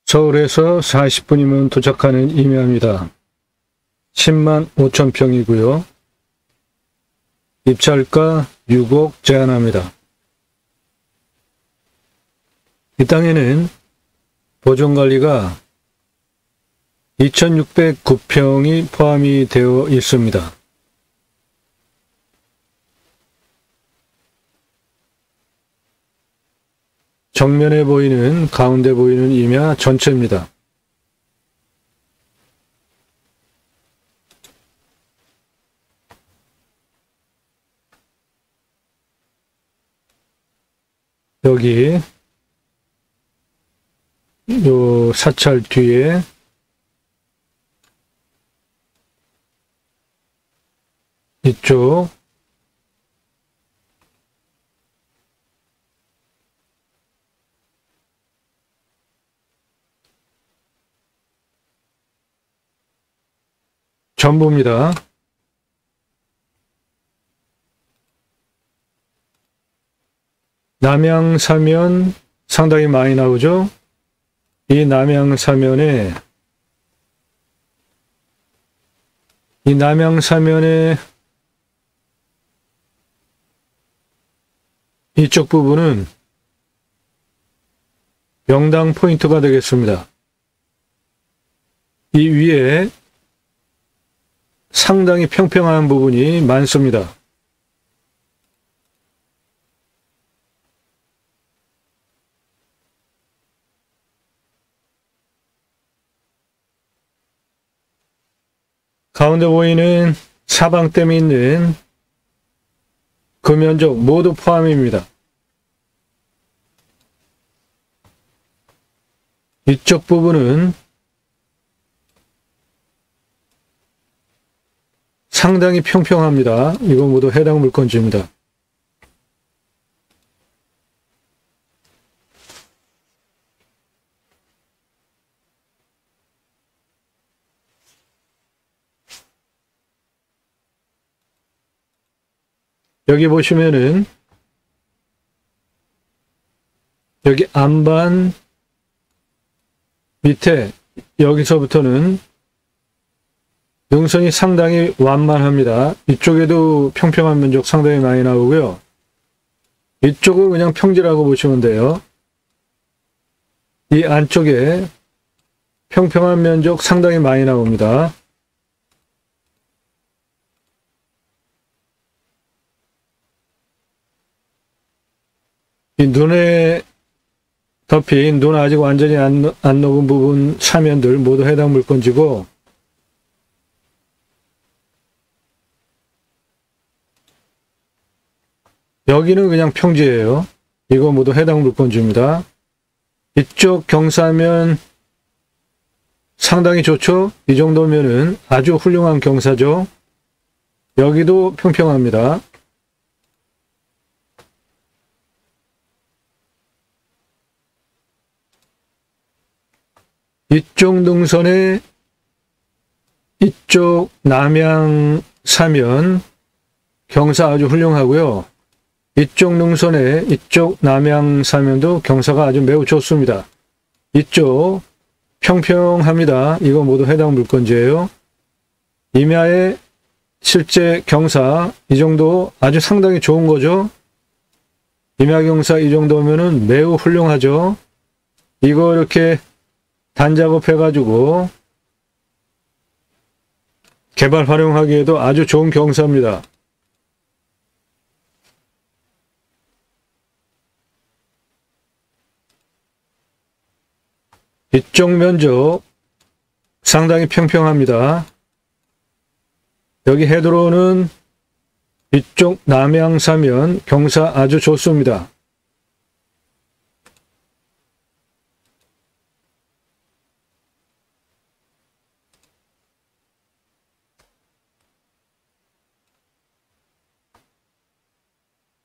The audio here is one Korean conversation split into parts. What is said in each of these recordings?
서울에서 40분이면 도착하는 임야입니다. 10만 5천 평이고요. 입찰가 6억 제한합니다. 이 땅에는 보존관리가 2609평이 포함이 되어 있습니다. 정면에 보이는, 가운데 보이는 임야 전체입니다. 여기 요 사찰 뒤에 이쪽 전부입니다. 남양사면 상당히 많이 나오죠. 이 남양사면에 이쪽 부분은 명당 포인트가 되겠습니다. 이 위에 상당히 평평한 부분이 많습니다. 가운데 보이는 사방댐이 있는 그 면적 모두 포함입니다. 이쪽 부분은 상당히 평평합니다. 이건 모두 해당 물건지입니다. 여기 보시면은 여기 안반 밑에 여기서부터는 능선이 상당히 완만합니다. 이쪽에도 평평한 면적 상당히 많이 나오고요. 이쪽은 그냥 평지라고 보시면 돼요. 이 안쪽에 평평한 면적 상당히 많이 나옵니다. 이 눈에 덮인, 눈 아직 완전히 안 녹은 부분 사면들 모두 해당 물건지고, 여기는 그냥 평지예요. 이거 모두 해당 물건지입니다. 이쪽 경사면 상당히 좋죠? 이 정도면은 아주 훌륭한 경사죠. 여기도 평평합니다. 이쪽 능선에 이쪽 남양 사면 경사 아주 훌륭하고요. 이쪽 능선에 이쪽 남양 사면도 경사가 아주 매우 좋습니다. 이쪽 평평합니다. 이거 모두 해당 물건지예요. 임야의 실제 경사 이 정도 아주 상당히 좋은 거죠. 임야 경사 이 정도면은 매우 훌륭하죠. 이거 이렇게 단작업 해가지고 개발 활용하기에도 아주 좋은 경사입니다. 이쪽 면적 상당히 평평합니다. 여기 해도로는 이쪽 남양사면 경사 아주 좋습니다.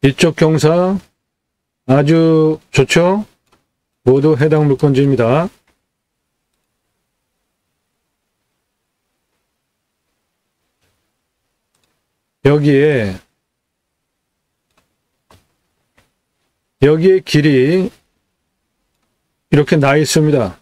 이쪽 경사 아주 좋죠? 모두 해당 물건지입니다. 여기에 길이 이렇게 나 있습니다.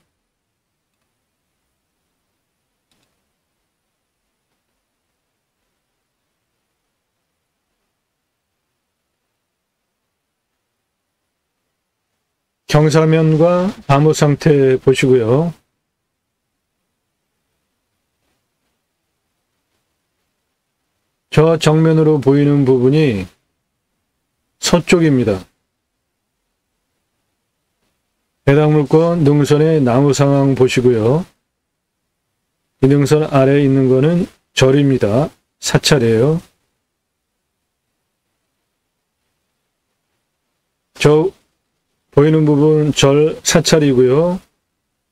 경사면과 나무 상태 보시고요. 저 정면으로 보이는 부분이 서쪽입니다. 해당 물건 능선의 나무 상황 보시고요. 이 능선 아래에 있는 거는 절입니다. 사찰이에요. 저 보이는 부분 절 사찰이고요.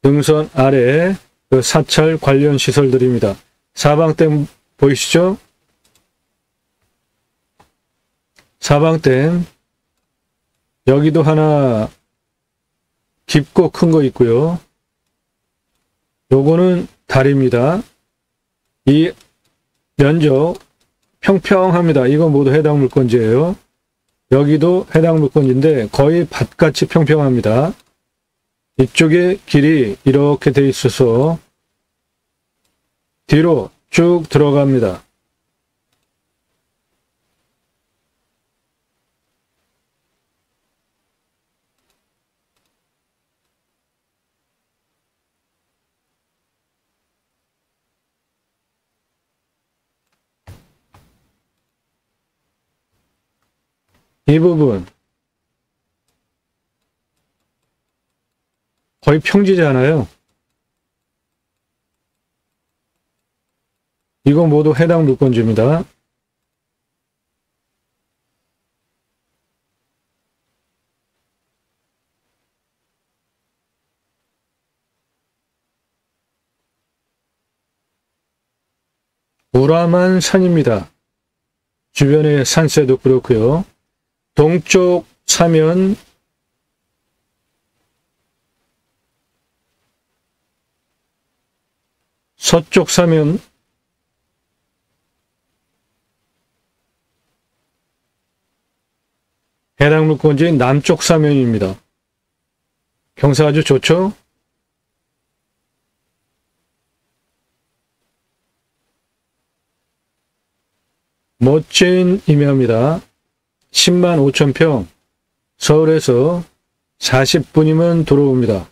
능선 아래 그 사찰 관련 시설들입니다. 사방댐 보이시죠? 사방댐 여기도 하나 깊고 큰 거 있고요. 요거는 다리입니다. 이 면적 평평합니다. 이건 모두 해당 물건지예요. 여기도 해당 물건지인데 거의 밭같이 평평합니다. 이쪽에 길이 이렇게 돼 있어서 뒤로 쭉 들어갑니다. 이 부분 거의 평지잖아요. 이거 모두 해당 물건지입니다. 우람한 산입니다. 주변의 산세도 그렇고요. 동쪽 사면 서쪽 사면 해당 물건지 남쪽 사면입니다. 경사 아주 좋죠? 멋진 임야입니다. 10만 5천 평, 서울에서 40분이면 들어옵니다.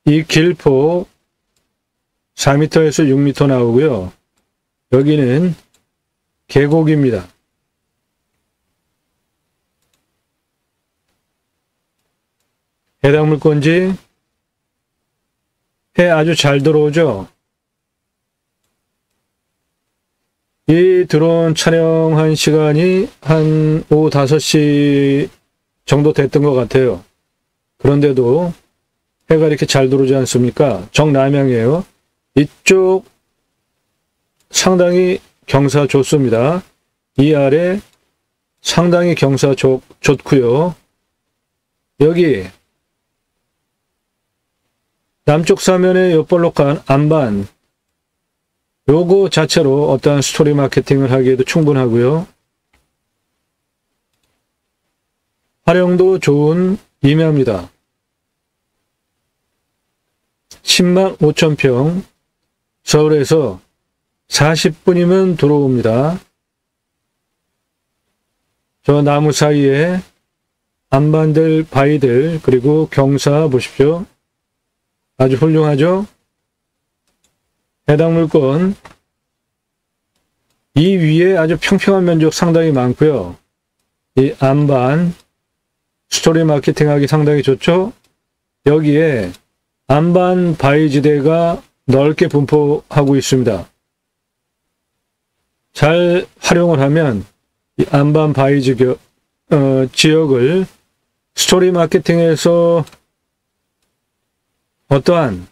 이 길폭 4m에서 6m 나오고요. 여기는 계곡입니다. 해당 물건지 해 아주 잘 들어오죠. 이 드론 촬영한 시간이 한 오후 5시 정도 됐던 것 같아요. 그런데도 해가 이렇게 잘 들어오지 않습니까? 정남향이에요. 이쪽 상당히 경사 좋습니다. 이 아래 상당히 경사 좋고요. 여기 남쪽 사면의 옆볼록한 안반, 요거 자체로 어떠한 스토리 마케팅을 하기에도 충분하고요. 활용도 좋은 임야입니다. 10만 5천 평, 서울에서 40분이면 들어옵니다. 저 나무 사이에 안반들, 바위들, 그리고 경사 보십시오. 아주 훌륭하죠? 해당 물건 이 위에 아주 평평한 면적 상당히 많고요. 이 안반 스토리 마케팅하기 상당히 좋죠? 여기에 안반 바위지대가 넓게 분포하고 있습니다. 잘 활용을 하면 이 안반 바위 지역을 스토리 마케팅에서 어떠한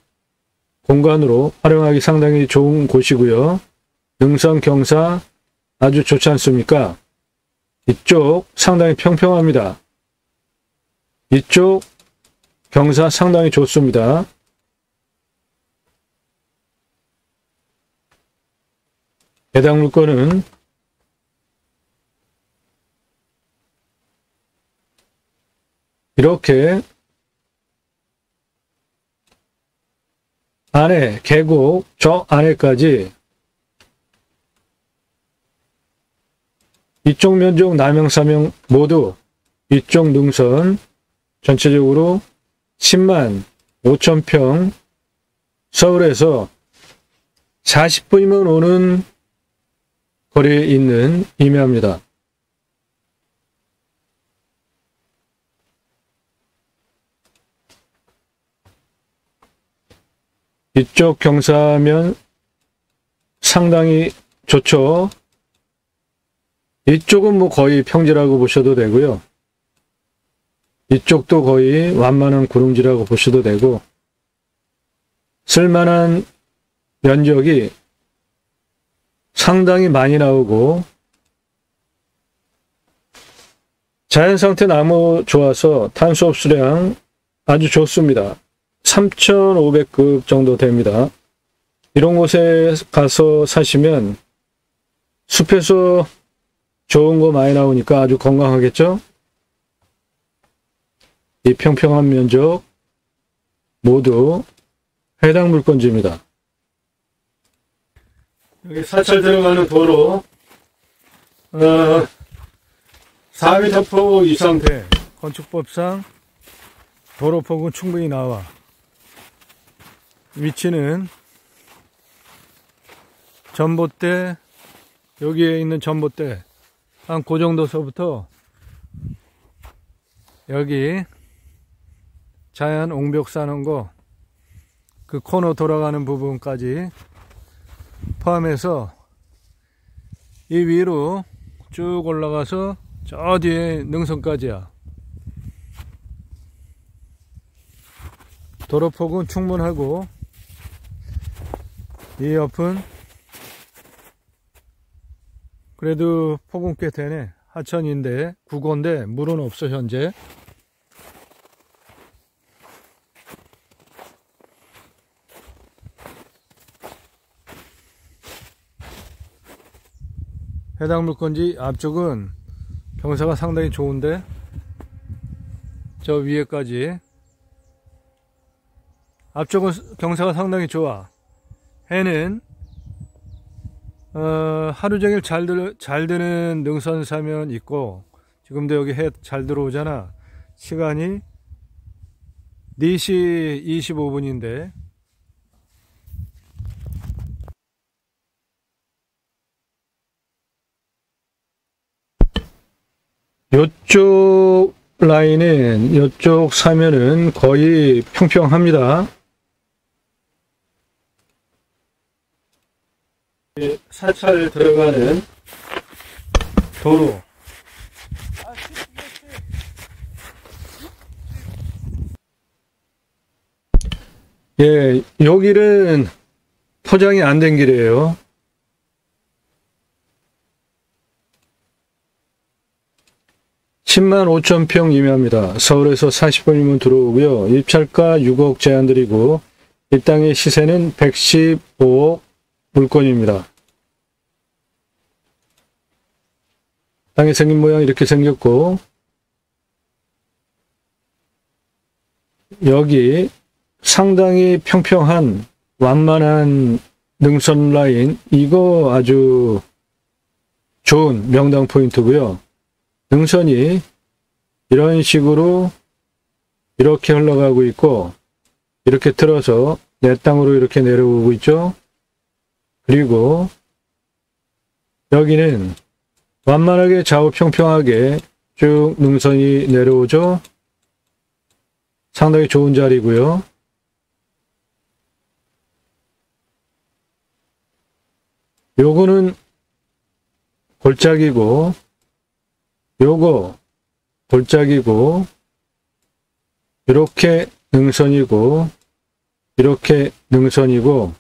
공간으로 활용하기 상당히 좋은 곳이고요. 능선 경사 아주 좋지 않습니까? 이쪽 상당히 평평합니다. 이쪽 경사 상당히 좋습니다. 해당 물건은 이렇게 안에 계곡 저 안에까지 이쪽 면적, 남양, 삼양 모두 이쪽 능선 전체적으로 10만 5천 평, 서울에서 40분이면 오는 거리에 있는 임야입니다. 이쪽 경사면 상당히 좋죠. 이쪽은 뭐 거의 평지라고 보셔도 되고요. 이쪽도 거의 완만한 구릉지라고 보셔도 되고, 쓸만한 면적이 상당히 많이 나오고, 자연상태 나무 좋아서 탄소 흡수량 아주 좋습니다. 3,500급 정도 됩니다. 이런 곳에 가서 사시면 숲에서 좋은 거 많이 나오니까 아주 건강하겠죠? 이 평평한 면적 모두 해당 물건지입니다. 여기 사찰 들어가는 도로 4m포 이상 돼. 건축법상 도로폭은 충분히 나와. 위치는 전봇대, 여기에 있는 전봇대 한 그 정도서부터 여기 자연 옹벽 사는 거, 그 코너 돌아가는 부분까지 포함해서 이 위로 쭉 올라가서 저 뒤에 능선까지야. 도로폭은 충분하고, 이 옆은 그래도 폭은 꽤 되네. 하천인데 국어인데 물은 없어 현재. 해당 물건지 앞쪽은 경사가 상당히 좋은데 저 위에까지 앞쪽은 경사가 상당히 좋아. 해는 하루 종일 잘 드는 능선 사면 있고, 지금도 여기 해 잘 들어오잖아. 시간이 4시 25분인데 요쪽 라인은, 요쪽 사면은 거의 평평합니다. 사찰 들어가는 도로. 예, 요 길은 포장이 안 된 길이에요. (10만 5천 평) 임야입니다. 서울에서 40분이면 들어오고요. 입찰가 6억 제한드리고 이 땅의 시세는 115억 물건입니다. 땅이 생긴 모양 이렇게 생겼고, 여기 상당히 평평한 완만한 능선 라인, 이거 아주 좋은 명당 포인트고요. 능선이 이런 식으로 이렇게 흘러가고 있고, 이렇게 틀어서 내 땅으로 이렇게 내려오고 있죠. 그리고 여기는 완만하게 좌우평평하게 쭉 능선이 내려오죠. 상당히 좋은 자리고요. 요거는 골짜기고, 요거 골짜기고, 이렇게 능선이고, 이렇게 능선이고,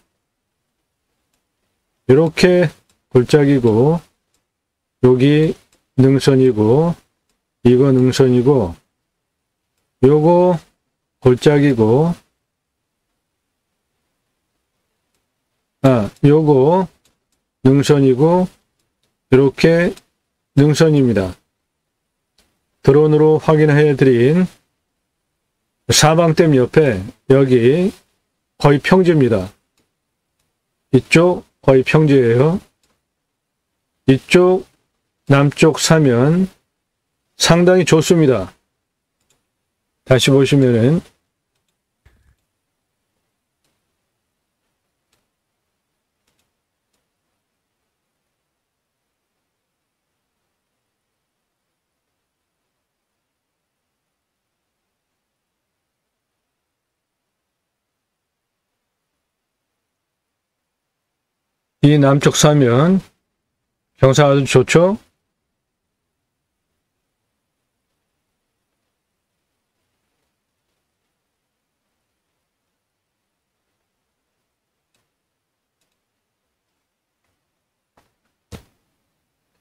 이렇게 골짜기고, 여기 능선이고, 이거 능선이고, 요거 골짜기고, 요거 능선이고, 이렇게 능선입니다. 드론으로 확인해 드린 사방댐 옆에 여기 거의 평지입니다. 이쪽 거의 평지예요. 이쪽 남쪽 사면 상당히 좋습니다. 다시 보시면은 이 남쪽 사면 경사 아주 좋죠?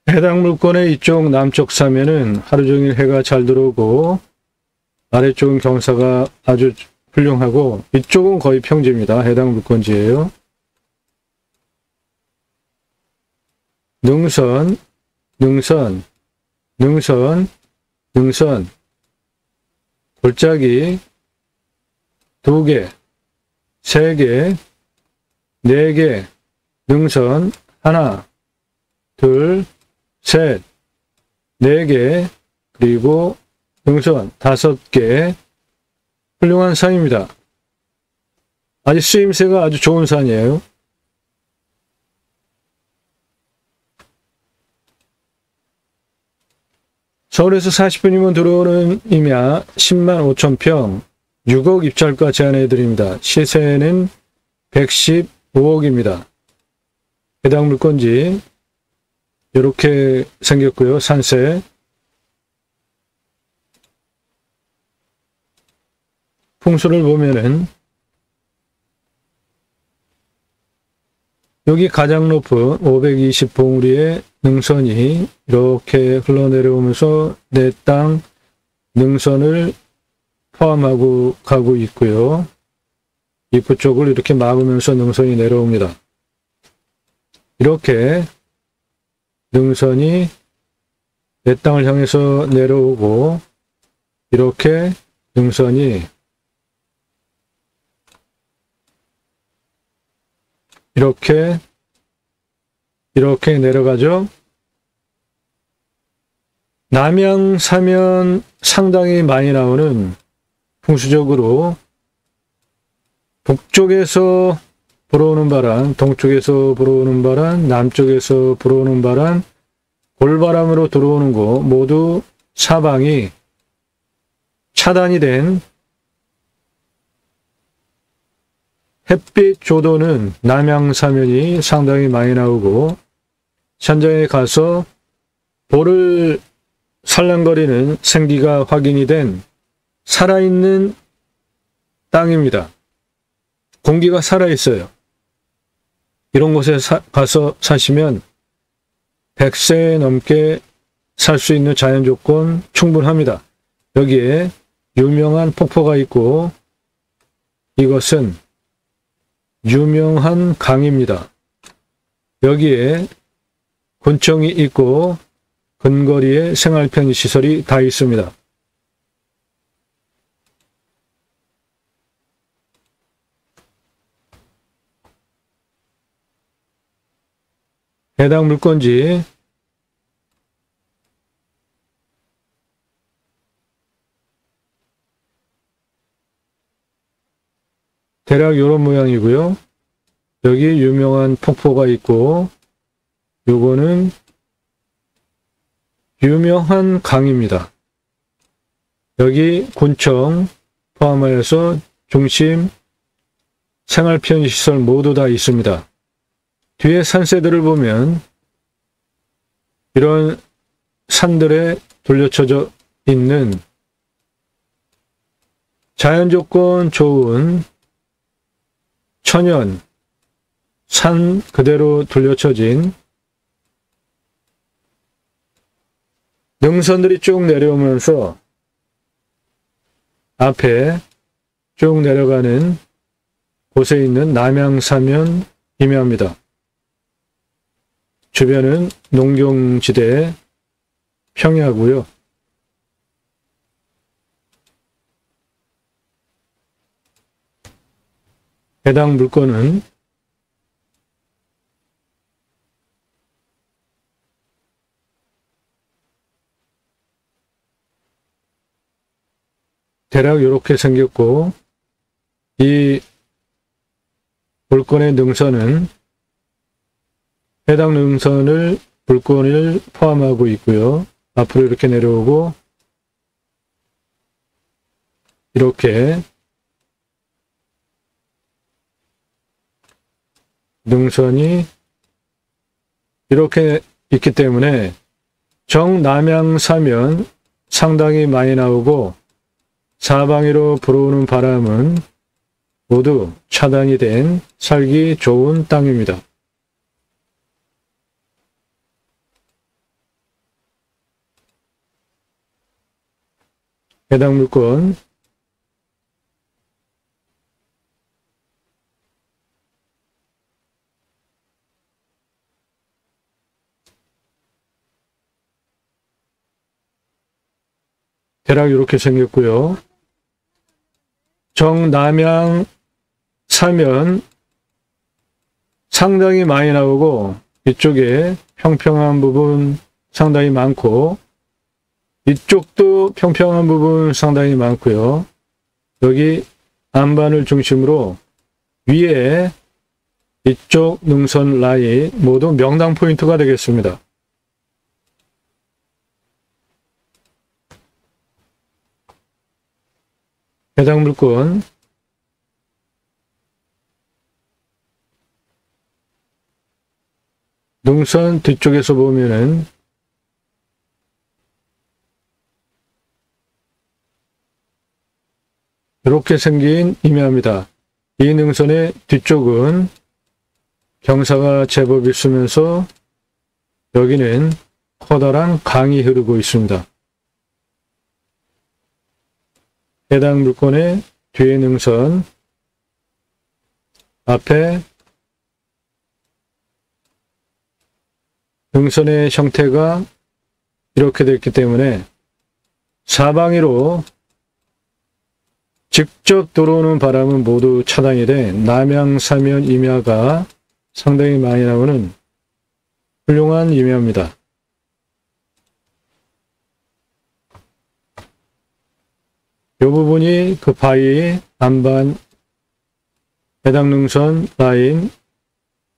해당 물권의 이쪽 남쪽 사면은 하루 종일 해가 잘 들어오고 아래쪽은 경사가 아주 훌륭하고 이쪽은 거의 평지입니다. 해당 물권지예요. 능선, 능선, 능선, 능선, 골짜기 2개, 3개, 4개, 능선 하나, 둘, 셋, 4개, 그리고 능선 5개, 훌륭한 산입니다. 아주 쓰임새가 아주 좋은 산이에요. 서울에서 40분이면 들어오는 임야 10만 5천 평, 6억 입찰가 제안해 드립니다. 시세는 115억입니다. 해당 물건지 이렇게 생겼고요. 산세. 풍수를 보면은 여기 가장 높은 520봉우리의 능선이 이렇게 흘러내려오면서 내 땅 능선을 포함하고 가고 있고요. 입구 쪽을 이렇게 막으면서 능선이 내려옵니다. 이렇게 능선이 내 땅을 향해서 내려오고 이렇게 능선이 이렇게 내려가죠. 남양 사면 상당히 많이 나오는 풍수적으로 북쪽에서 불어오는 바람, 동쪽에서 불어오는 바람, 남쪽에서 불어오는 바람, 골바람으로 들어오는 곳 모두 사방이 차단이 된 햇빛 조도는 남양사면이 상당히 많이 나오고 현장에 가서 볼을 살랑거리는 생기가 확인이 된 살아있는 땅입니다. 공기가 살아있어요. 이런 곳에 가서 사시면 100세 넘게 살 수 있는 자연 조건 충분합니다. 여기에 유명한 폭포가 있고 이것은 유명한 강입니다. 여기에 군청이 있고 근거리에 생활편의 시설이 다 있습니다. 해당 물건지 대략 이런 모양이고요. 여기 유명한 폭포가 있고 요거는 유명한 강입니다. 여기 군청 포함하여서 중심 생활편의시설 모두 다 있습니다. 뒤에 산세들을 보면 이런 산들에 둘러쳐져 있는 자연조건 좋은 천연 산 그대로 둘러쳐진 능선들이 쭉 내려오면서 앞에 쭉 내려가는 곳에 있는 남양사면 임야입니다. 주변은 농경지대 평야고요. 해당 물건은 대략 이렇게 생겼고, 이 물건의 능선은 해당 능선을 물건을 포함하고 있고요. 앞으로 이렇게 내려오고 이렇게 능선이 이렇게 있기 때문에 정남향사면 상당히 많이 나오고 사방으로 불어오는 바람은 모두 차단이 된 살기 좋은 땅입니다. 해당 물건 대략 이렇게 생겼고요. 정남향 사면 상당히 많이 나오고 이쪽에 평평한 부분 상당히 많고 이쪽도 평평한 부분 상당히 많고요. 여기 안반을 중심으로 위에 이쪽 능선 라인 모두 명당 포인트가 되겠습니다. 해당 물건 능선 뒤쪽에서 보면은 이렇게 생긴 임야입니다. 이 능선의 뒤쪽은 경사가 제법 있으면서 여기는 커다란 강이 흐르고 있습니다. 해당 물건의 뒤에 능선 앞에 능선의 형태가 이렇게 됐기 때문에 사방으로 직접 들어오는 바람은 모두 차단이 돼 남향사면 임야가 상당히 많이 나오는 훌륭한 임야입니다. 이 부분이 그 바위 안반 해당 능선 라인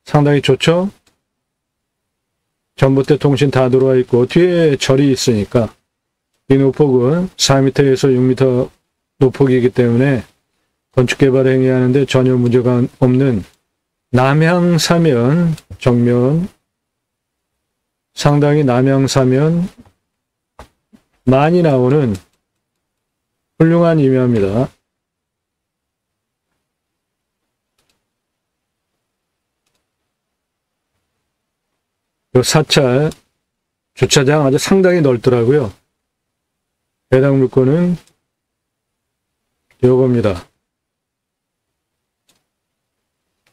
상당히 좋죠? 전봇대 통신 다 들어와 있고 뒤에 절이 있으니까 이 노폭은 4m에서 6m 노폭이기 때문에 건축개발 행위하는데 전혀 문제가 없는 남향사면 정면 상당히 남향사면 많이 나오는 훌륭한 임야입니다. 이 사찰 주차장 아주 상당히 넓더라고요. 해당 물건은 요겁니다.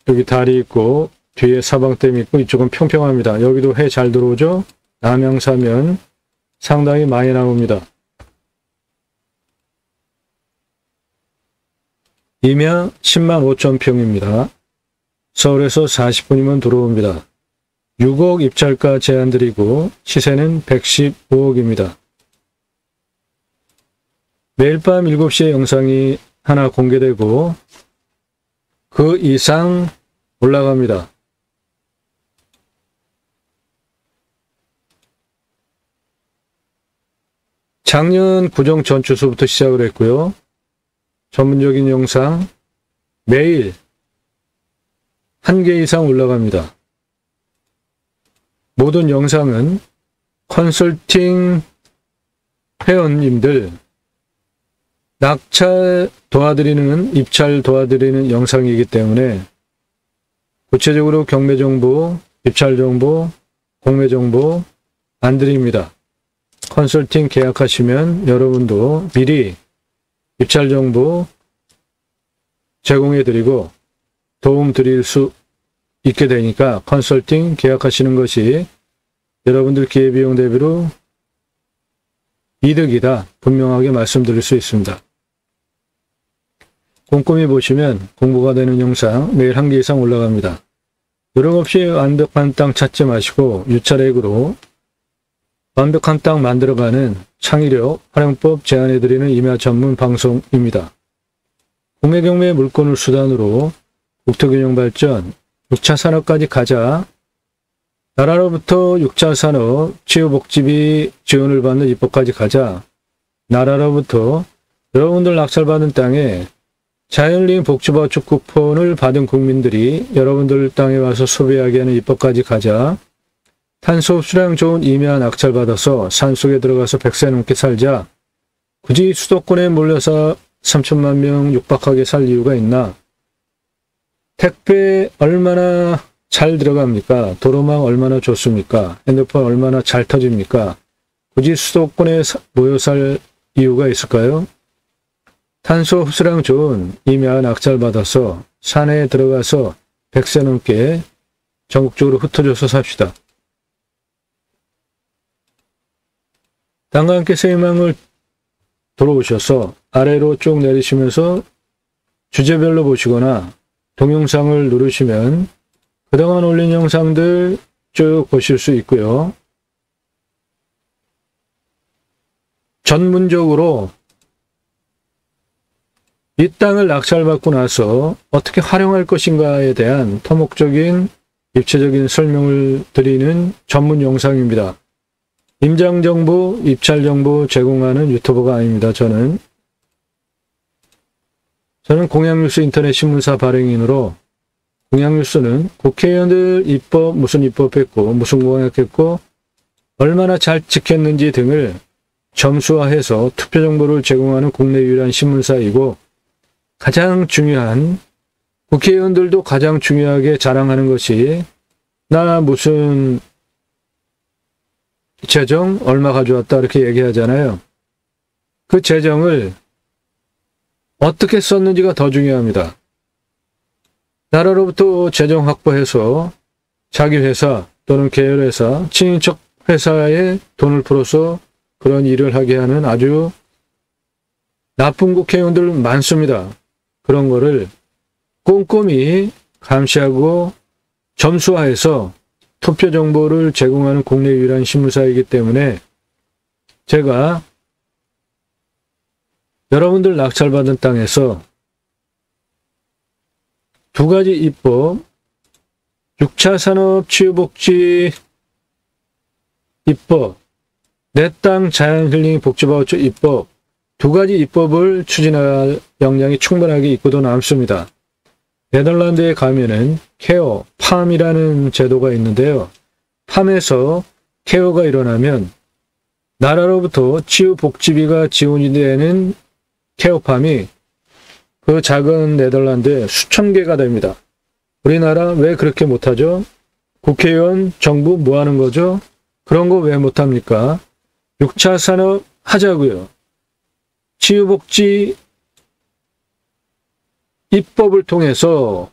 여기 다리 있고 뒤에 사방댐 있고 이쪽은 평평합니다. 여기도 해 잘 들어오죠? 남향사면 상당히 많이 나옵니다. 임야 10만 5천 평입니다. 서울에서 40분이면 들어옵니다. 6억 입찰가 제안드리고 시세는 115억입니다. 매일 밤 7시에 영상이 하나 공개되고 그 이상 올라갑니다. 작년 구정 전주소부터 시작을 했고요. 전문적인 영상 매일 1개 이상 올라갑니다. 모든 영상은 컨설팅 회원님들 낙찰 도와드리는, 입찰 도와드리는 영상이기 때문에 구체적으로 경매 정보, 입찰 정보, 공매 정보 안 드립니다. 컨설팅 계약하시면 여러분도 미리 입찰 정보 제공해 드리고 도움 드릴 수 있게 되니까 컨설팅 계약하시는 것이 여러분들 기회비용 대비로 이득이다 분명하게 말씀드릴 수 있습니다. 꼼꼼히 보시면 공부가 되는 영상 매일 1개 이상 올라갑니다. 요령 없이 완벽한 땅 찾지 마시고 유찰액으로 완벽한 땅 만들어가는 창의력, 활용법 제안해드리는 임야 전문 방송입니다. 국내 경매 물건을 수단으로 국토균형 발전, 6차 산업까지 가자. 나라로부터 6차 산업, 치유복지비 지원을 받는 입법까지 가자. 나라로부터 여러분들 낙찰받은 땅에 자연림 복지바우처 쿠폰을 받은 국민들이 여러분들 땅에 와서 소비하게 하는 입법까지 가자. 탄소 흡수량 좋은 임야 낙찰받아서 산속에 들어가서 100세 넘게 살자. 굳이 수도권에 몰려서 3천만 명 육박하게 살 이유가 있나? 택배 얼마나 잘 들어갑니까? 도로망 얼마나 좋습니까? 핸드폰 얼마나 잘 터집니까? 굳이 수도권에 모여 살 이유가 있을까요? 탄소 흡수량 좋은 임야 낙찰받아서 산에 들어가서 100세 넘게 전국적으로 흩어져서 삽시다. 땅과 함께 세희망을 들어오셔서 아래로 쭉 내리시면서 주제별로 보시거나 동영상을 누르시면 그동안 올린 영상들 쭉 보실 수 있고요. 전문적으로 이 땅을 낙찰받고 나서 어떻게 활용할 것인가에 대한 토목적인 입체적인 설명을 드리는 전문 영상입니다. 임장정보, 입찰정보 제공하는 유튜버가 아닙니다. 저는 공양뉴스 인터넷 신문사 발행인으로 공양뉴스는 국회의원들 입법, 무슨 입법했고 무슨 공약했고 얼마나 잘 지켰는지 등을 점수화해서 투표정보를 제공하는 국내 유일한 신문사이고 가장 중요한 국회의원들도 가장 중요하게 자랑하는 것이 나 무슨 재정 얼마 가져왔다 이렇게 얘기하잖아요. 그 재정을 어떻게 썼는지가 더 중요합니다. 나라로부터 재정 확보해서 자기 회사 또는 계열회사, 친인척 회사에 돈을 풀어서 그런 일을 하게 하는 아주 나쁜 국회의원들 많습니다. 그런 거를 꼼꼼히 감시하고 점수화해서 투표 정보를 제공하는 국내 유일한 신문사이기 때문에 제가 여러분들 낙찰받은 땅에서 두 가지 입법, 6차 산업 치유복지 입법, 내 땅 자연힐링 복지바우처 입법, 두 가지 입법을 추진할 역량이 충분하게 있고도 남습니다. 네덜란드에 가면은 케어, 팜이라는 제도가 있는데요. 팜에서 케어가 일어나면 나라로부터 치유복지비가 지원이 되는 케어팜이 그 작은 네덜란드에 수천 개가 됩니다. 우리나라 왜 그렇게 못하죠? 국회의원, 정부 뭐 하는 거죠? 그런 거 왜 못합니까? 6차 산업 하자고요. 치유복지 입법을 통해서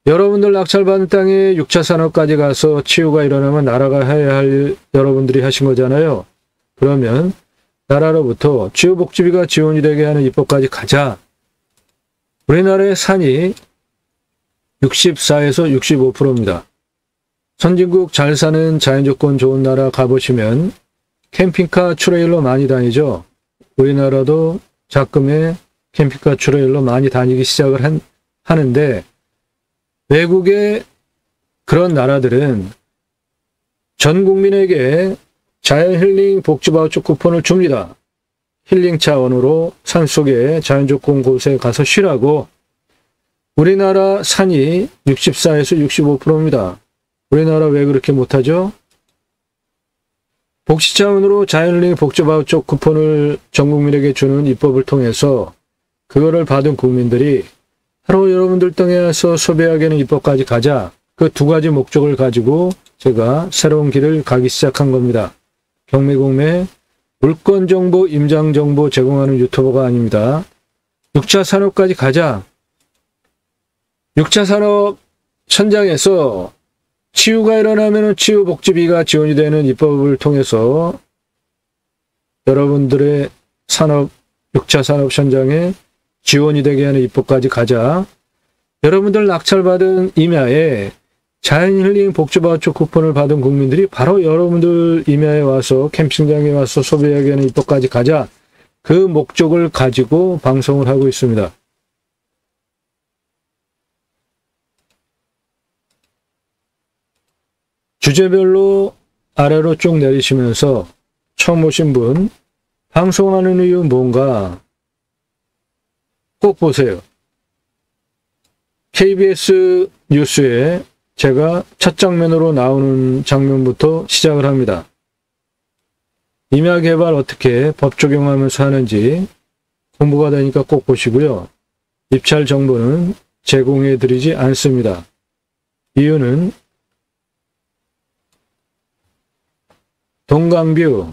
여러분들 낙찰받은 땅에 6차 산업까지 가서 치유가 일어나면 나라가 해야 할 여러분들이 하신 거잖아요. 그러면 나라로부터 치유복지비가 지원이 되게 하는 입법까지 가자. 우리나라의 산이 64에서 65%입니다. 선진국 잘 사는 자연조건 좋은 나라 가보시면 캠핑카 트레일러 많이 다니죠. 우리나라도 작금에 캠핑카 트레일러 많이 다니기 시작을 하는데 외국의 그런 나라들은 전 국민에게 자연힐링 복지바우처 쿠폰을 줍니다. 힐링 차원으로 산속에 자연조건 곳에 가서 쉬라고. 우리나라 산이 64에서 65%입니다. 우리나라 왜 그렇게 못하죠? 복지 차원으로 자연힐링 복지바우처 쿠폰을 전 국민에게 주는 입법을 통해서 그거를 받은 국민들이 바로 여러분들 땅에 와서 소비하게 하는 입법까지 가자. 그 두 가지 목적을 가지고 제가 새로운 길을 가기 시작한 겁니다. 경매공매 물건정보, 임장정보 제공하는 유튜버가 아닙니다. 6차 산업까지 가자. 6차 산업 현장에서 치유가 일어나면 치유복지비가 지원이 되는 입법을 통해서 여러분들의 산업, 6차 산업 현장에 지원이 되게 하는 입법까지 가자. 여러분들 낙찰받은 임야에 자연힐링 복지바우처 쿠폰을 받은 국민들이 바로 여러분들 임야에 와서 캠핑장에 와서 소비하게 하는 입법까지 가자. 그 목적을 가지고 방송을 하고 있습니다. 주제별로 아래로 쭉 내리시면서 처음 오신 분 방송하는 이유 뭔가 꼭 보세요. KBS 뉴스에 제가 첫 장면으로 나오는 장면부터 시작을 합니다. 임야개발 어떻게 법 적용하면서 하는지 공부가 되니까 꼭 보시고요. 입찰 정보는 제공해 드리지 않습니다. 이유는 동강뷰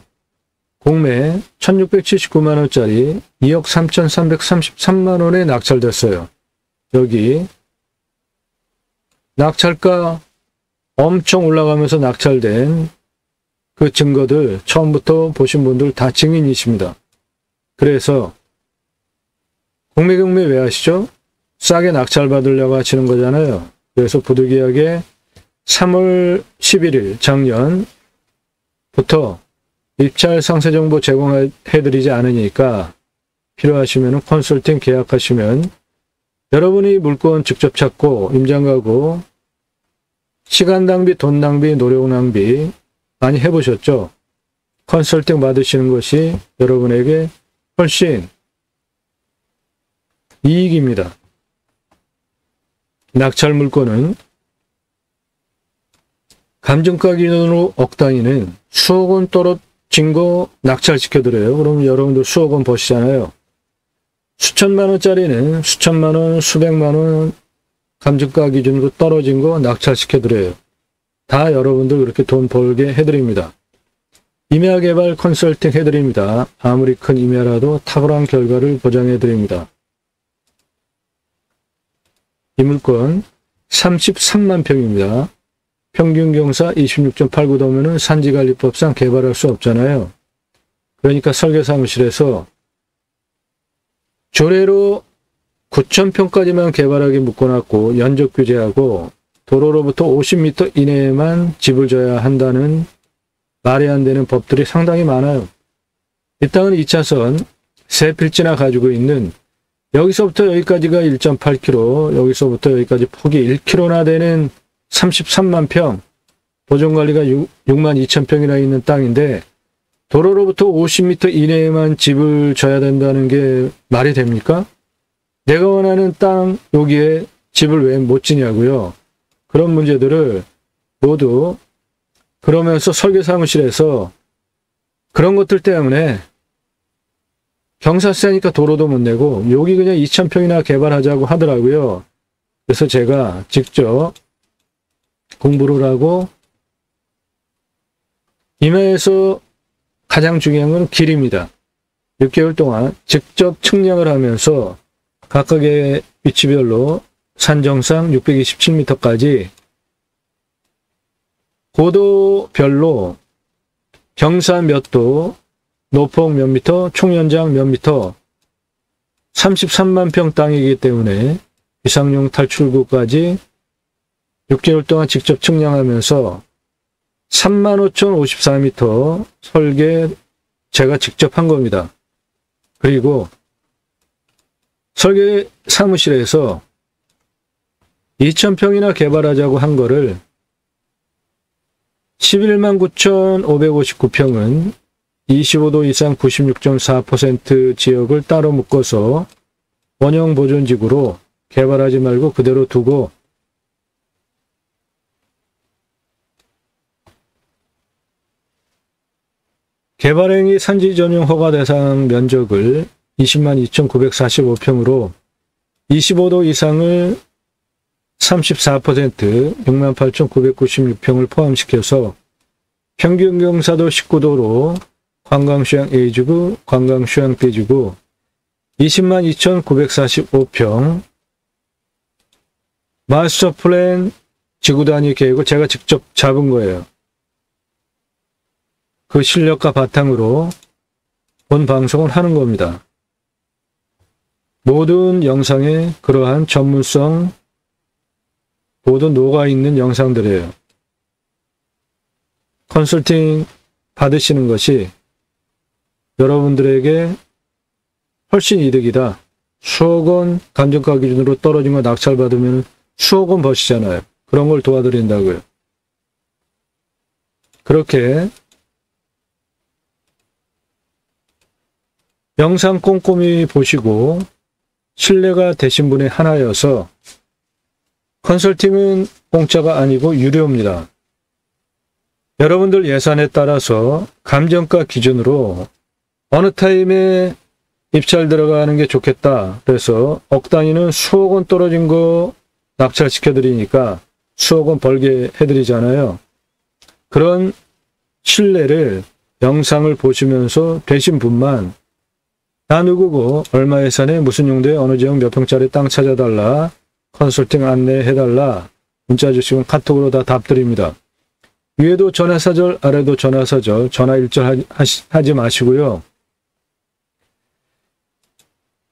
공매 1679만원짜리 2억 3333만원에 낙찰됐어요. 여기 낙찰가 엄청 올라가면서 낙찰된 그 증거들 처음부터 보신 분들 다 증인이십니다. 그래서 공매 왜 하시죠? 싸게 낙찰 받으려고 하시는 거잖아요. 그래서 부득이하게 3월 11일 작년부터 입찰 상세 정보 제공해드리지 않으니까 필요하시면 컨설팅 계약하시면 여러분이 물건 직접 찾고 임장 가고 시간 낭비, 돈 낭비, 노력 낭비 많이 해보셨죠? 컨설팅 받으시는 것이 여러분에게 훨씬 이익입니다. 낙찰 물건은 감정가 기준으로 억 단위는 수억 원 떨어진 거 낙찰시켜드려요. 그럼 여러분들 수억 원 버시잖아요. 수천만 원짜리는 수천만 원, 수백만 원 감정가 기준으로 떨어진 거 낙찰시켜드려요. 다 여러분들 그렇게 돈 벌게 해드립니다. 임야 개발 컨설팅 해드립니다. 아무리 큰 임야라도 탁월한 결과를 보장해드립니다. 이 물건 33만 평입니다. 평균 경사 26.89도면은 산지관리법상 개발할 수 없잖아요. 그러니까 설계사무실에서 조례로 9,000평까지만 개발하게 묶어놨고 연적 규제하고 도로로부터 50m 이내에만 집을 져야 한다는 말이 안 되는 법들이 상당히 많아요. 이 땅은 2차선 세 필지나 가지고 있는 여기서부터 여기까지가 1.8km, 여기서부터 여기까지 폭이 1km나 되는 33만 평, 보존관리가 6만 2천 평이나 있는 땅인데 도로로부터 50m 이내에만 집을 져야 된다는 게 말이 됩니까? 내가 원하는 땅 여기에 집을 왜 못 지냐고요. 그런 문제들을 모두 그러면서 설계사무실에서 그런 것들 때문에 경사세니까 도로도 못 내고 여기 그냥 2,000평이나 개발하자고 하더라고요. 그래서 제가 직접 공부를 하고 임야에서 가장 중요한 건 길입니다. 6개월 동안 직접 측량을 하면서 각각의 위치별로 산정상 627m까지 고도별로 경사 몇 도, 노폭 몇 미터, 총연장 몇 미터, 33만 평 땅이기 때문에 비상용 탈출구까지 6개월 동안 직접 측량하면서 35,054m 설계 제가 직접 한 겁니다. 그리고 설계 사무실에서 2,000평이나 개발하자고 한 거를 11만 9,559평은 25도 이상 96.4% 지역을 따로 묶어서 원형 보존지구로 개발하지 말고 그대로 두고 개발행위 산지 전용 허가 대상 면적을 20만 2,945평으로 25도 이상을 34% 6만 8,996평을 포함시켜서 평균 경사도 19도로 관광휴양 A지구, 관광휴양 B지구 20만 2,945평 마스터 플랜 지구 단위 계획을 제가 직접 잡은 거예요. 그 실력과 바탕으로 본 방송을 하는 겁니다. 모든 영상에 그러한 전문성 모두 녹아있는 영상들이에요. 컨설팅 받으시는 것이 여러분들에게 훨씬 이득이다. 수억 원 감정가 기준으로 떨어진 거 낙찰받으면 수억 원 버시잖아요. 그런 걸 도와드린다고요. 그렇게 영상 꼼꼼히 보시고 신뢰가 되신 분의 하나여서 컨설팅은 공짜가 아니고 유료입니다. 여러분들 예산에 따라서 감정가 기준으로 어느 타임에 입찰 들어가는 게 좋겠다. 그래서 억 단위는 수억 원 떨어진 거 낙찰시켜 드리니까 수억 원 벌게 해드리잖아요. 그런 신뢰를 영상을 보시면서 되신 분만 나 누구고 얼마 예산에 무슨 용도에 어느 지역 몇 평짜리 땅 찾아달라, 컨설팅 안내해달라 문자 주시면 카톡으로 다 답드립니다. 위에도 전화사절, 아래도 전화사절, 전화 일절 하지 마시고요.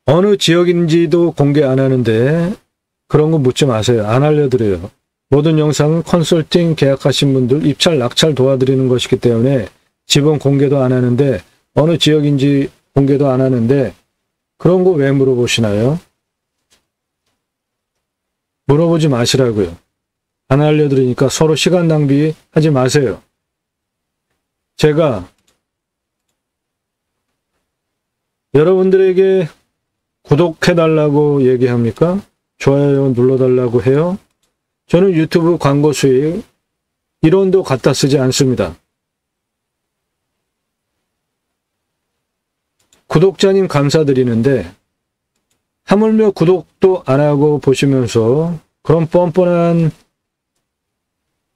어느 지역인지도 공개 안 하는데 그런 거 묻지 마세요. 안 알려드려요. 모든 영상은 컨설팅 계약하신 분들 입찰, 낙찰 도와드리는 것이기 때문에 집은 공개도 안 하는데 어느 지역인지 공개도 안 하는데 그런 거 왜 물어보시나요? 물어보지 마시라고요. 안 알려드리니까 서로 시간 낭비하지 마세요. 제가 여러분들에게 구독해달라고 얘기합니까? 좋아요 눌러달라고 해요? 저는 유튜브 광고 수익 1원도 갖다 쓰지 않습니다. 구독자님 감사드리는데 하물며 구독도 안 하고 보시면서 그런 뻔뻔한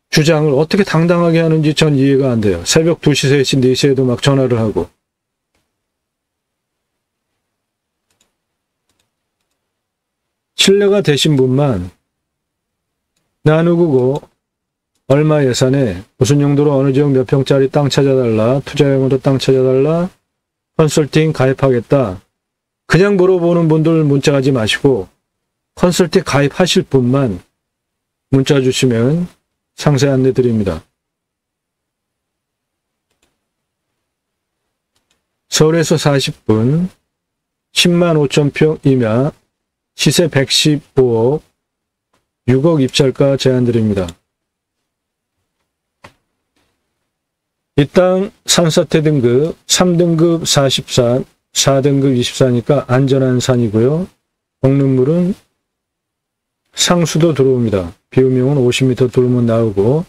주장을 어떻게 당당하게 하는지 전 이해가 안 돼요. 새벽 2시, 3시, 4시에도 막 전화를 하고. 신뢰가 되신 분만 나 누구고 얼마 예산에 무슨 용도로 어느 지역 몇 평짜리 땅 찾아달라, 투자용으로 땅 찾아달라, 컨설팅 가입하겠다. 그냥 물어보는 분들 문자하지 마시고 컨설팅 가입하실 분만 문자 주시면 상세 안내 드립니다. 서울에서 40분 10만 5천 평 이하 시세 115억 6억 입찰가 제안 드립니다. 이 땅 산사태 등급 3등급 44, 4등급 24니까 안전한 산이고요. 먹는물은 상수도 들어옵니다. 비움용은 50m 들어오면 나오고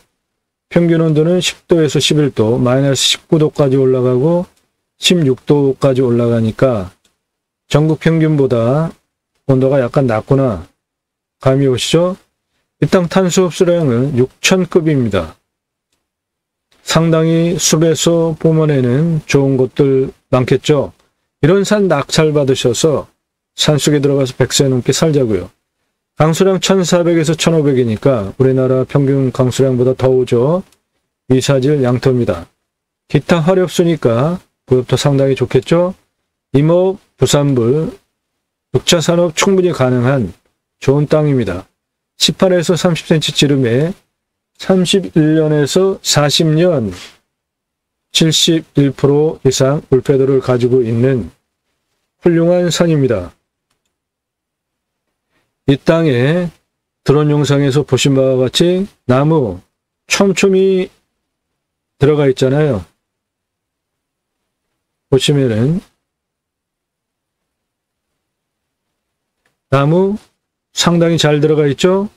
평균 온도는 10도에서 11도, 마이너스 19도까지 올라가고 16도까지 올라가니까 전국 평균보다 온도가 약간 낮구나. 감이 오시죠? 이 땅 탄소 흡수량은 6,000급입니다. 상당히 숲에서 뿜어내는 좋은 곳들 많겠죠? 이런 산 낙찰 받으셔서 산속에 들어가서 100세 넘게 살자고요. 강수량 1,400에서 1,500이니까 우리나라 평균 강수량보다 더 오죠. 이사질 양토입니다. 기타 화력수니까 부엽도 상당히 좋겠죠. 임업, 부산물, 6차 산업 충분히 가능한 좋은 땅입니다. 18에서 30cm 지름에 31년에서 40년 71% 이상 울패도를 가지고 있는 훌륭한 산입니다. 이 땅에 드론 영상에서 보신 바와 같이 나무 촘촘히 들어가 있잖아요. 보시면은 나무 상당히 잘 들어가 있죠?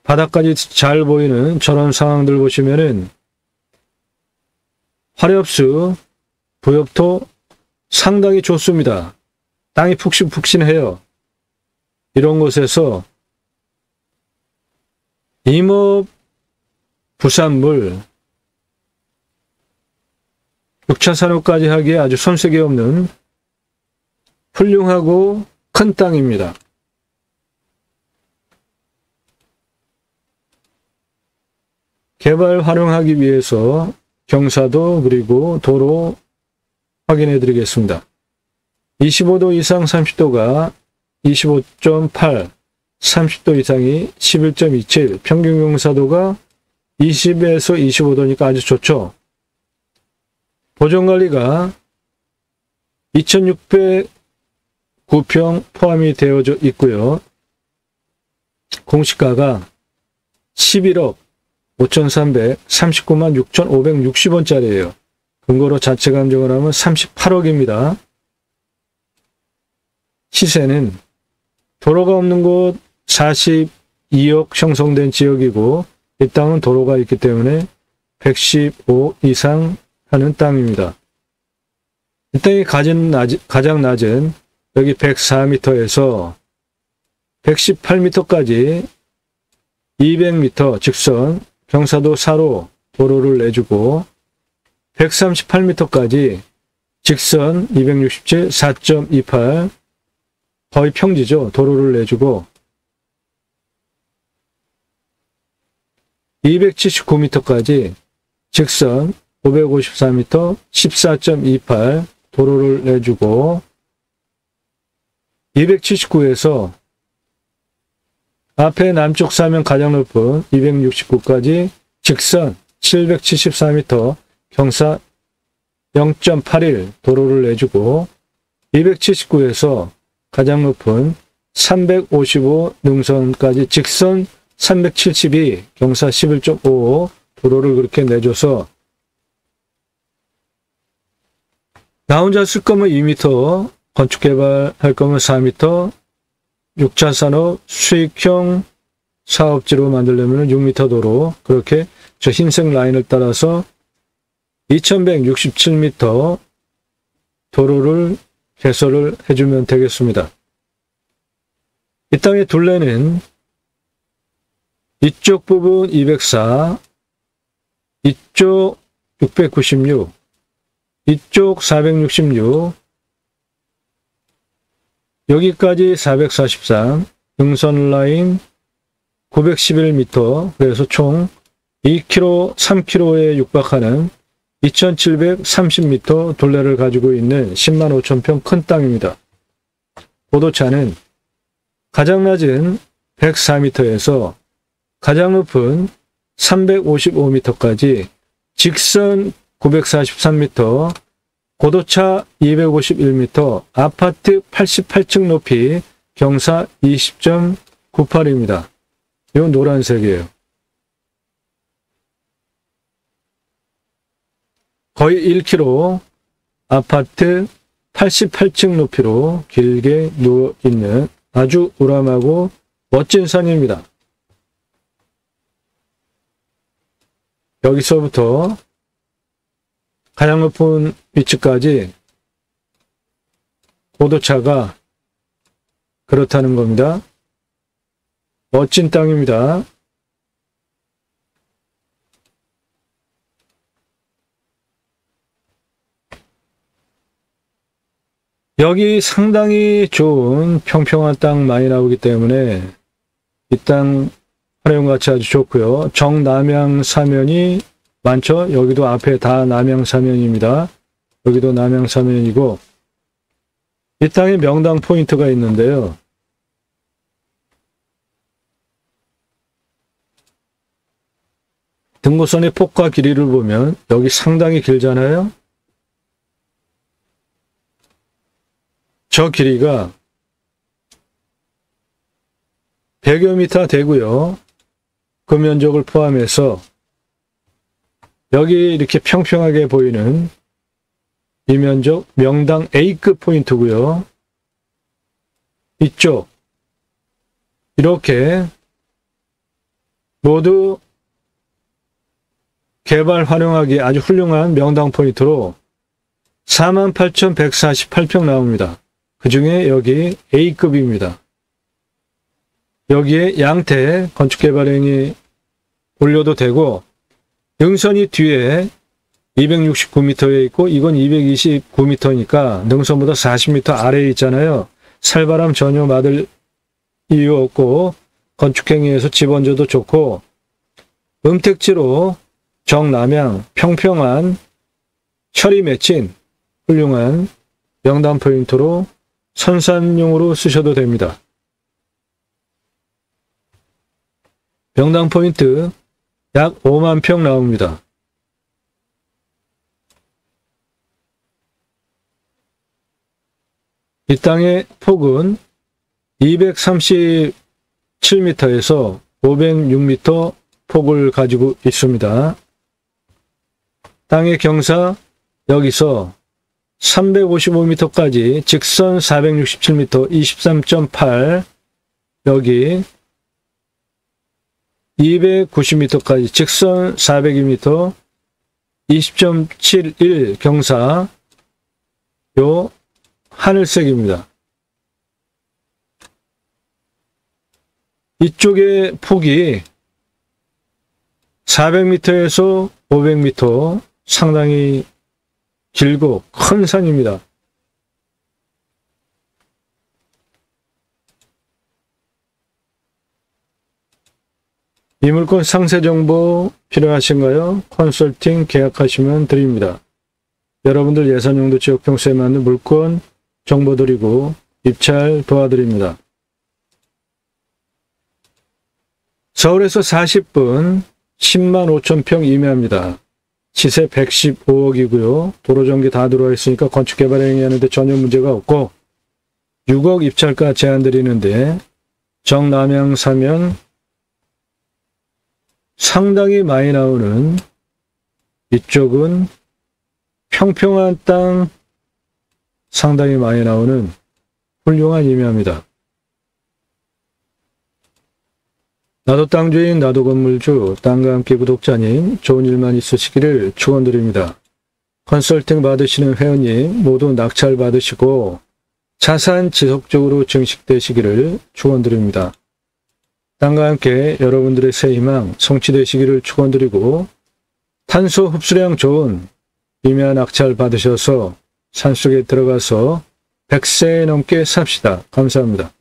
바닥까지 잘 보이는 저런 상황들 보시면은 화렵수, 부엽토 상당히 좋습니다. 땅이 푹신푹신해요. 이런 곳에서 임업, 부산물, 6차 산업까지 하기에 아주 손색이 없는 훌륭하고 큰 땅입니다. 개발 활용하기 위해서 경사도 그리고 도로 확인해 드리겠습니다. 25도 이상 30도가 25.8, 30도 이상이 11.27, 평균 경사도가 20에서 25도니까 아주 좋죠. 보존관리가 2609평 포함이 되어져 있고요. 공시가가 11억 5,339만 6,560원짜리예요. 근거로 자체 감정을 하면 38억입니다. 시세는 도로가 없는 곳 42억 형성된 지역이고 이 땅은 도로가 있기 때문에 115 이상 하는 땅입니다. 이 땅이 가장 낮은 여기 104m에서 118m까지 200m 직선 경사도 4로 도로를 내주고 138m까지 직선 267, 4.28 거의 평지죠. 도로를 내주고 279m까지 직선 554m 14.28 도로를 내주고 279에서 앞에 남쪽 사면 가장 높은 269까지 직선 774m 경사 0.81 도로를 내주고 279에서 가장 높은 355 능선까지 직선 372 경사 11.55 도로를 그렇게 내줘서 나 혼자 쓸 거면 2m, 건축 개발할 거면 4m, 6차 산업 수익형 사업지로 만들려면 6m 도로, 그렇게 저 흰색 라인을 따라서 2167m 도로를 개설을 해주면 되겠습니다. 이 땅의 둘레는 이쪽 부분 204, 이쪽 696, 이쪽 466, 여기까지 443, 능선 라인 911m, 그래서 총 2km, 3km에 육박하는 2730m 둘레를 가지고 있는 10만 5천 평 큰 땅입니다. 보도차는 가장 낮은 104m에서 가장 높은 355m까지 직선 943m, 고도차 251m, 아파트 88층 높이 경사 20.98입니다. 이건 노란색이에요. 거의 1km 아파트 88층 높이로 길게 누워있는 아주 우람하고 멋진 산입니다. 여기서부터 가장 높은 위치까지 고도차가 그렇다는 겁니다. 멋진 땅입니다. 여기 상당히 좋은 평평한 땅 많이 나오기 때문에 이 땅 활용가치 아주 좋고요. 정남향 사면이 많죠. 여기도 앞에 다 남향 사면입니다. 여기도 남향 사면이고 이 땅에 명당 포인트가 있는데요. 등고선의 폭과 길이를 보면 여기 상당히 길잖아요. 저 길이가 100여 미터 되고요. 그 면적을 포함해서 여기 이렇게 평평하게 보이는 이 면적 명당 A급 포인트고요. 이쪽 이렇게 모두 개발 활용하기 아주 훌륭한 명당 포인트로 48,148평 나옵니다. 그 중에 여기 A급입니다. 여기에 양태 건축개발행위 올려도 되고 능선이 뒤에 269m에 있고 이건 229m니까 능선보다 40m 아래에 있잖아요. 살바람 전혀 맞을 이유 없고 건축행위에서 집 얹어도 좋고 음택지로 정남향 평평한 철이 맺힌 훌륭한 명당 포인트로 선산용으로 쓰셔도 됩니다. 명당 포인트 약 5만 평 나옵니다. 이 땅의 폭은 237m에서 506m 폭을 가지고 있습니다. 땅의 경사 여기서 355m까지 직선 467m 23.8, 여기 290m까지 직선 402m 20.71 경사, 요 하늘색입니다. 이쪽의 폭이 400m에서 500m, 상당히 길고 큰 산입니다. 이 물건 상세 정보 필요하신가요? 컨설팅 계약하시면 드립니다. 여러분들 예산용도 지역 평수에 맞는 물건 정보 드리고 입찰 도와드립니다. 서울에서 40분 10만 5천 평 임야입니다. 시세 115억이고요. 도로전기 다 들어와 있으니까 건축개발 행위하는데 전혀 문제가 없고 6억 입찰가 제한 드리는데 정남향 사면 상당히 많이 나오는, 이쪽은 평평한 땅 상당히 많이 나오는 훌륭한 임야입니다. 나도 땅주인, 나도 건물주, 땅과 함께 구독자님, 좋은 일만 있으시기를 축원드립니다. 컨설팅 받으시는 회원님 모두 낙찰 받으시고 자산 지속적으로 증식되시기를 축원드립니다. 땅과 함께 여러분들의 새 희망 성취되시기를 축원드리고, 탄소 흡수량 좋은 임야 낙찰 받으셔서 산속에 들어가서 100세 넘게 삽시다. 감사합니다.